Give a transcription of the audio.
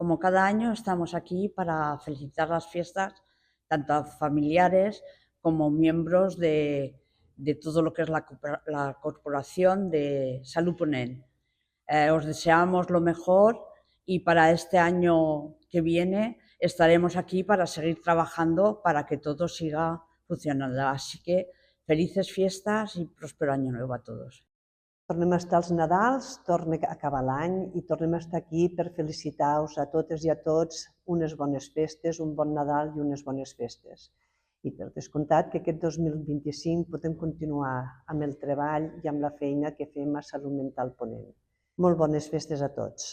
como cada año, estamos aquí para felicitar las fiestas, tanto a familiares como miembros de todo lo que es la Corporación de Salud Ponent. Os deseamos lo mejor y para este año que viene estaremos aquí para seguir trabajando para que todo siga funcionando. Así que felices fiestas y próspero año nuevo a todos. Tornem a estar als Nadals, torna a acabar l'any i tornem a estar aquí per felicitar-vos a totes i a tots unes bones festes, un bon Nadal i unes bones festes. I per descomptat que aquest 2025 podem continuar amb el treball i amb la feina que fem a Salut Mental Ponent. Molt bones festes a tots.